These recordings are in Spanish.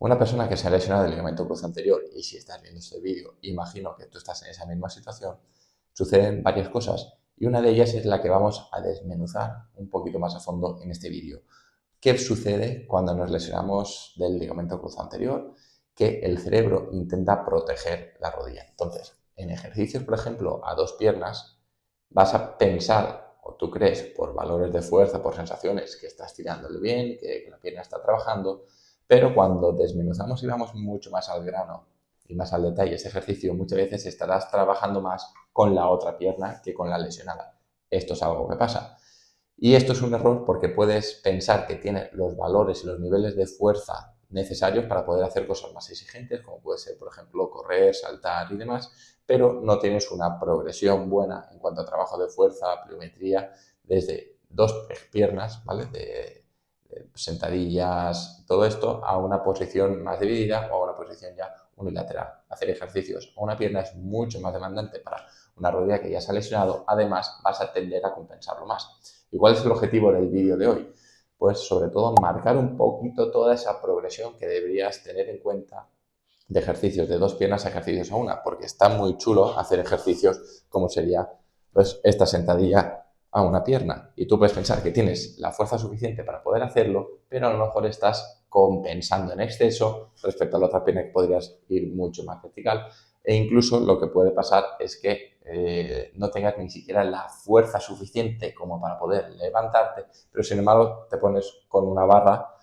Una persona que se ha lesionado el ligamento cruzado anterior, y si estás viendo este vídeo, imagino que tú estás en esa misma situación, suceden varias cosas y una de ellas es la que vamos a desmenuzar un poquito más a fondo en este vídeo. ¿Qué sucede cuando nos lesionamos del ligamento cruzado anterior? Que el cerebro intenta proteger la rodilla. Entonces, en ejercicios, por ejemplo, a dos piernas, vas a pensar, o tú crees, por valores de fuerza, por sensaciones, que estás tirándole bien, que la pierna está trabajando, pero cuando desmenuzamos y vamos mucho más al grano y más al detalle ese ejercicio, muchas veces estarás trabajando más con la otra pierna que con la lesionada. Esto es algo que pasa. Y esto es un error porque puedes pensar que tiene los valores y los niveles de fuerza necesarios para poder hacer cosas más exigentes, como puede ser, por ejemplo, correr, saltar y demás, pero no tienes una progresión buena en cuanto a trabajo de fuerza, pliometría, desde dos piernas, ¿vale? De sentadillas, todo esto, a una posición más dividida o a una posición ya unilateral. Hacer ejercicios a una pierna es mucho más demandante para una rodilla que ya se ha lesionado, además vas a tender a compensarlo más. ¿Y cuál es el objetivo del vídeo de hoy? Pues sobre todo marcar un poquito toda esa progresión que deberías tener en cuenta de ejercicios de dos piernas a ejercicios a una, porque está muy chulo hacer ejercicios como sería pues esta sentadilla a una pierna. Y tú puedes pensar que tienes la fuerza suficiente para poder hacerlo, pero a lo mejor estás compensando en exceso respecto a la otra pierna que podrías ir mucho más vertical. E incluso lo que puede pasar es que no tengas ni siquiera la fuerza suficiente como para poder levantarte, pero sin embargo te pones con una barra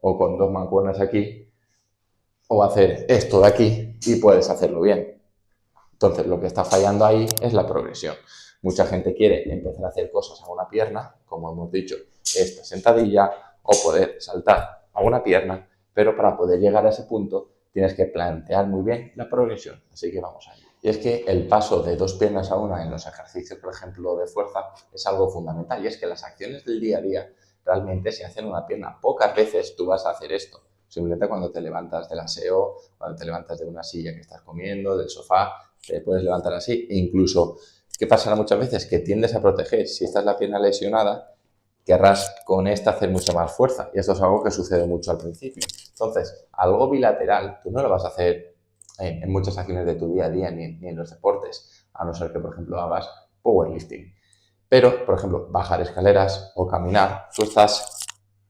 o con dos mancuernas aquí o hacer esto de aquí y puedes hacerlo bien. Entonces, lo que está fallando ahí es la progresión. Mucha gente quiere empezar a hacer cosas a una pierna, como hemos dicho, esta sentadilla, o poder saltar a una pierna, pero para poder llegar a ese punto tienes que plantear muy bien la progresión. Así que vamos allá. Y es que el paso de dos piernas a una en los ejercicios, por ejemplo, de fuerza, es algo fundamental. Y es que las acciones del día a día realmente se hacen una pierna. Pocas veces tú vas a hacer esto. Simplemente cuando te levantas del aseo, cuando te levantas de una silla que estás comiendo, del sofá, te puedes levantar así. E incluso, ¿qué pasará muchas veces? Que tiendes a proteger. Si esta es la pierna lesionada, querrás con esta hacer mucha más fuerza. Y esto es algo que sucede mucho al principio. Entonces, algo bilateral, tú no lo vas a hacer en muchas acciones de tu día a día ni en los deportes, a no ser que, por ejemplo, hagas powerlifting. Pero, por ejemplo, bajar escaleras o caminar, tú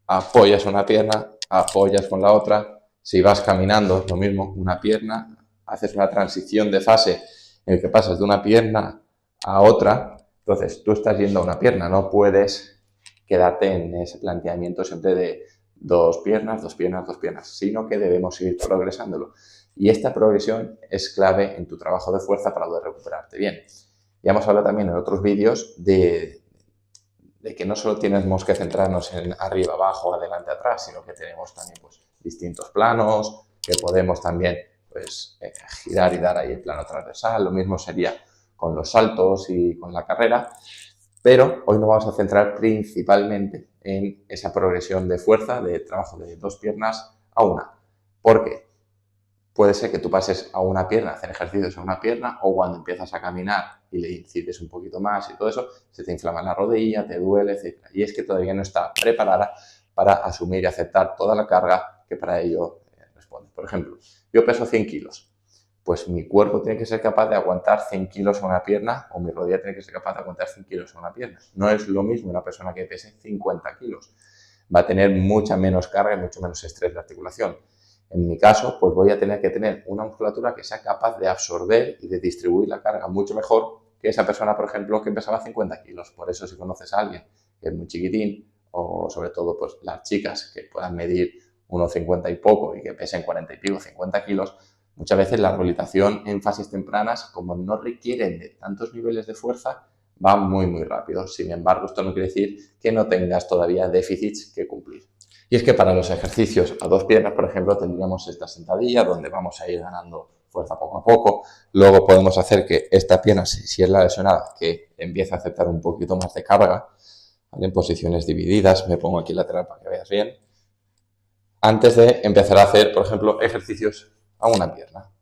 apoyas una pierna, apoyas con la otra. Si vas caminando, lo mismo, una pierna, haces una transición de fase en el que pasas de una pierna a otra. Entonces, tú estás yendo a una pierna, no puedes quedarte en ese planteamiento siempre de dos piernas, dos piernas, dos piernas, sino que debemos ir progresándolo. Y esta progresión es clave en tu trabajo de fuerza para poder recuperarte bien. Ya hemos hablado también en otros vídeos de que no solo tenemos que centrarnos en arriba, abajo, adelante, atrás, sino que tenemos también pues, distintos planos, que podemos también pues, girar y dar ahí el plano transversal. Lo mismo sería con los saltos y con la carrera, pero hoy nos vamos a centrar principalmente en esa progresión de fuerza, de trabajo de dos piernas a una. ¿Por qué? Puede ser que tú pases a una pierna, hacer ejercicios a una pierna, o cuando empiezas a caminar y le incides un poquito más y todo eso, se te inflama la rodilla, te duele, etc. Y es que todavía no está preparada para asumir y aceptar toda la carga que para ello responde. Por ejemplo, yo peso 100 kilos, pues mi cuerpo tiene que ser capaz de aguantar 100 kilos a una pierna o mi rodilla tiene que ser capaz de aguantar 100 kilos a una pierna. No es lo mismo una persona que pese 50 kilos. Va a tener mucha menos carga y mucho menos estrés de articulación. En mi caso, pues voy a tener que tener una musculatura que sea capaz de absorber y de distribuir la carga mucho mejor que esa persona, por ejemplo, que pesaba 50 kilos. Por eso, si conoces a alguien que es muy chiquitín, o sobre todo pues las chicas que puedan medir unos 50 y poco y que pesen 40 y pico, 50 kilos, muchas veces la rehabilitación en fases tempranas, como no requieren de tantos niveles de fuerza, va muy, muy rápido. Sin embargo, esto no quiere decir que no tengas todavía déficits que cumplir. Y es que para los ejercicios a dos piernas, por ejemplo, tendríamos esta sentadilla donde vamos a ir ganando fuerza poco a poco. Luego podemos hacer que esta pierna, si es la lesionada, que empiece a aceptar un poquito más de carga, ¿vale? En posiciones divididas. Me pongo aquí lateral para que veas bien. Antes de empezar a hacer, por ejemplo, ejercicios a una pierna,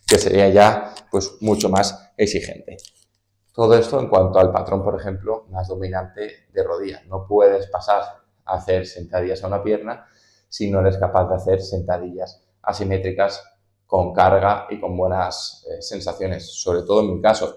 que sería ya pues mucho más exigente. Todo esto en cuanto al patrón, por ejemplo, más dominante de rodilla. No puedes pasar a hacer sentadillas a una pierna si no eres capaz de hacer sentadillas asimétricas con carga y con buenas sensaciones. Sobre todo en mi caso,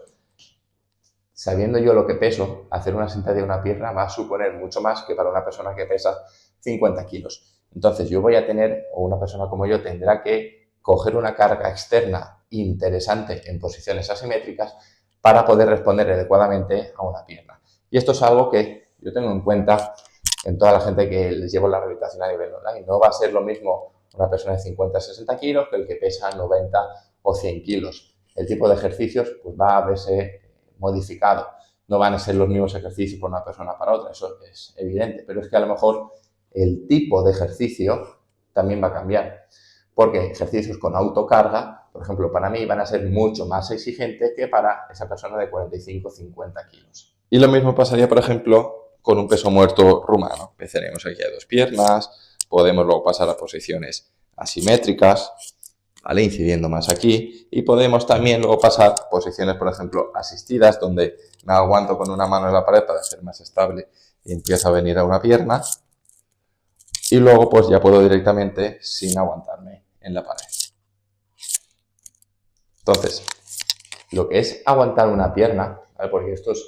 sabiendo yo lo que peso, hacer una sentadilla de una pierna va a suponer mucho más que para una persona que pesa 50 kilos. Entonces yo voy a tener, o una persona como yo tendrá que coger una carga externa interesante en posiciones asimétricas para poder responder adecuadamente a una pierna. Y esto es algo que yo tengo en cuenta en toda la gente que les llevo la rehabilitación a nivel online. No va a ser lo mismo una persona de 50 o 60 kilos que el que pesa 90 o 100 kilos. El tipo de ejercicios pues, va a verse modificado. No van a ser los mismos ejercicios por una persona para otra, eso es evidente, pero es que a lo mejor el tipo de ejercicio también va a cambiar, porque ejercicios con autocarga, por ejemplo, para mí van a ser mucho más exigentes que para esa persona de 45 o 50 kilos. Y lo mismo pasaría, por ejemplo, con un peso muerto rumano. Empezaremos aquí a 2 piernas, podemos luego pasar a posiciones asimétricas, ¿vale? Incidiendo más aquí, y podemos también luego pasar a posiciones, por ejemplo, asistidas, donde me aguanto con una mano en la pared para ser más estable y empiezo a venir a una pierna, y luego pues ya puedo directamente sin aguantarme en la pared. Entonces, lo que es aguantar una pierna, ¿vale? Porque esto es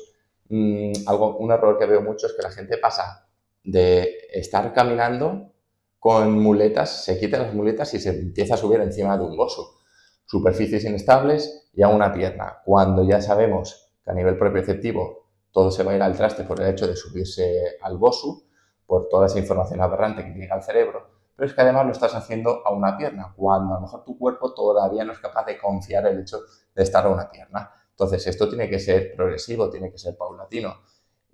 un error que veo mucho, es que la gente pasa de estar caminando con muletas, se quita las muletas y se empieza a subir encima de un bosu. Superficies inestables y a una pierna. Cuando ya sabemos que a nivel propioceptivo todo se va a ir al traste por el hecho de subirse al bosu, por toda esa información aberrante que llega al cerebro, pero es que además lo estás haciendo a una pierna, cuando a lo mejor tu cuerpo todavía no es capaz de confiar el hecho de estar a una pierna. Entonces esto tiene que ser progresivo, tiene que ser paulatino.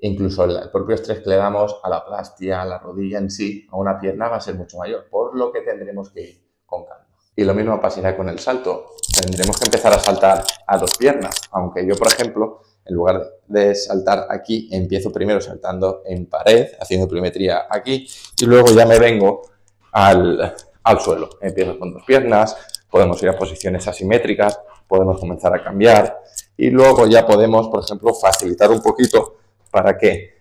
Incluso el propio estrés que le damos a la plastia, a la rodilla en sí, a una pierna va a ser mucho mayor, por lo que tendremos que ir con calma. Y lo mismo pasará con el salto. Tendremos que empezar a saltar a 2 piernas, aunque yo, por ejemplo, en lugar de saltar aquí, empiezo primero saltando en pared, haciendo pliometría aquí, y luego ya me vengo al suelo. Empiezo con 2 piernas, podemos ir a posiciones asimétricas, podemos comenzar a cambiar, y luego ya podemos, por ejemplo, facilitar un poquito para que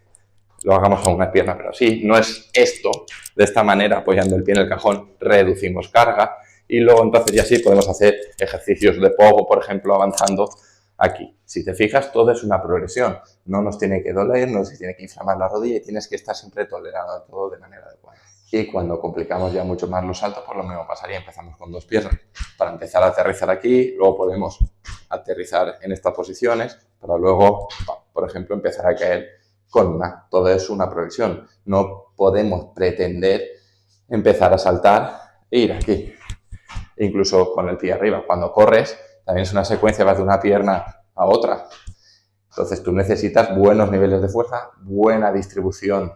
lo hagamos a una pierna, pero sí, no es esto, de esta manera, apoyando el pie en el cajón, reducimos carga, y luego entonces ya sí podemos hacer ejercicios de pogo, por ejemplo, avanzando aquí. Si te fijas, todo es una progresión. No nos tiene que doler, no se tiene que inflamar la rodilla y tienes que estar siempre tolerando todo de manera adecuada. Y cuando complicamos ya mucho más los saltos, pues lo mismo pasaría. Empezamos con 2 piernas para empezar a aterrizar aquí, luego podemos aterrizar en estas posiciones para luego, por ejemplo, empezar a caer con una. Todo es una progresión. No podemos pretender empezar a saltar e ir aquí. Incluso con el pie arriba. Cuando corres, también es una secuencia, vas de una pierna a otra. Entonces tú necesitas buenos niveles de fuerza, buena distribución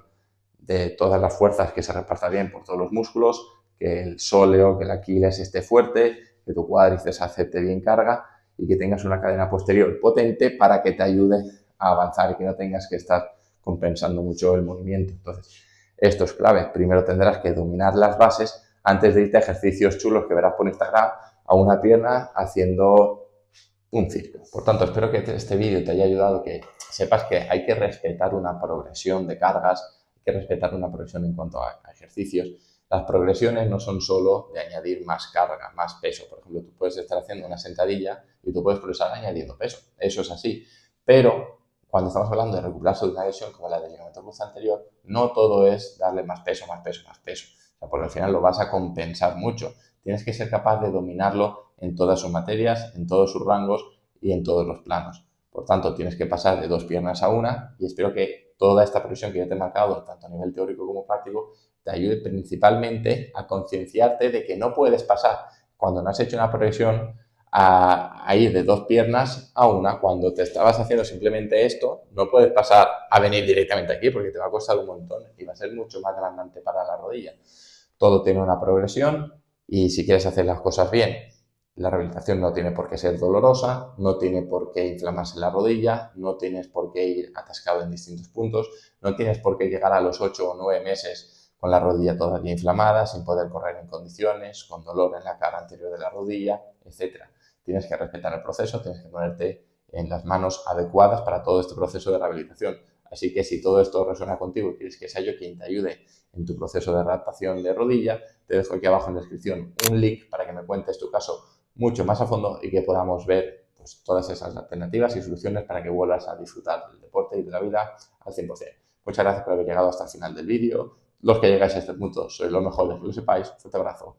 de todas las fuerzas, que se reparta bien por todos los músculos, que el sóleo, que el Aquiles esté fuerte, que tu cuádriceps acepte bien carga y que tengas una cadena posterior potente para que te ayude a avanzar y que no tengas que estar compensando mucho el movimiento. Entonces, esto es clave. Primero tendrás que dominar las bases antes de irte a ejercicios chulos que verás por Instagram a una pierna haciendo un circo. Por tanto, espero que este vídeo te haya ayudado, que sepas que hay que respetar una progresión de cargas, hay que respetar una progresión en cuanto a ejercicios. Las progresiones no son solo de añadir más carga, más peso. Por ejemplo, tú puedes estar haciendo una sentadilla y tú puedes progresar añadiendo peso. Eso es así. Pero cuando estamos hablando de recuperarse de una lesión como la del ligamento cruzado anterior, no todo es darle más peso, más peso, más peso. O sea, porque al final lo vas a compensar mucho. Tienes que ser capaz de dominarlo en todas sus materias, en todos sus rangos y en todos los planos. Por tanto, tienes que pasar de 2 piernas a una, y espero que toda esta progresión que yo te he marcado, tanto a nivel teórico como práctico, te ayude principalmente a concienciarte de que no puedes pasar, cuando no has hecho una progresión, a ir de 2 piernas a una. Cuando te estabas haciendo simplemente esto, no puedes pasar a venir directamente aquí porque te va a costar un montón y va a ser mucho más demandante para la rodilla. Todo tiene una progresión y si quieres hacer las cosas bien, la rehabilitación no tiene por qué ser dolorosa, no tiene por qué inflamarse la rodilla, no tienes por qué ir atascado en distintos puntos, no tienes por qué llegar a los 8 o 9 meses con la rodilla todavía inflamada, sin poder correr en condiciones, con dolor en la cara anterior de la rodilla, etc. Tienes que respetar el proceso, tienes que ponerte en las manos adecuadas para todo este proceso de rehabilitación. Así que si todo esto resuena contigo y quieres que sea yo quien te ayude en tu proceso de adaptación de rodilla, te dejo aquí abajo en la descripción un link para que me cuentes tu caso mucho más a fondo y que podamos ver pues, todas esas alternativas y soluciones para que vuelvas a disfrutar del deporte y de la vida al 100%. Muchas gracias por haber llegado hasta el final del vídeo. Los que llegáis a este punto sois los mejores, que lo sepáis. Un fuerte abrazo.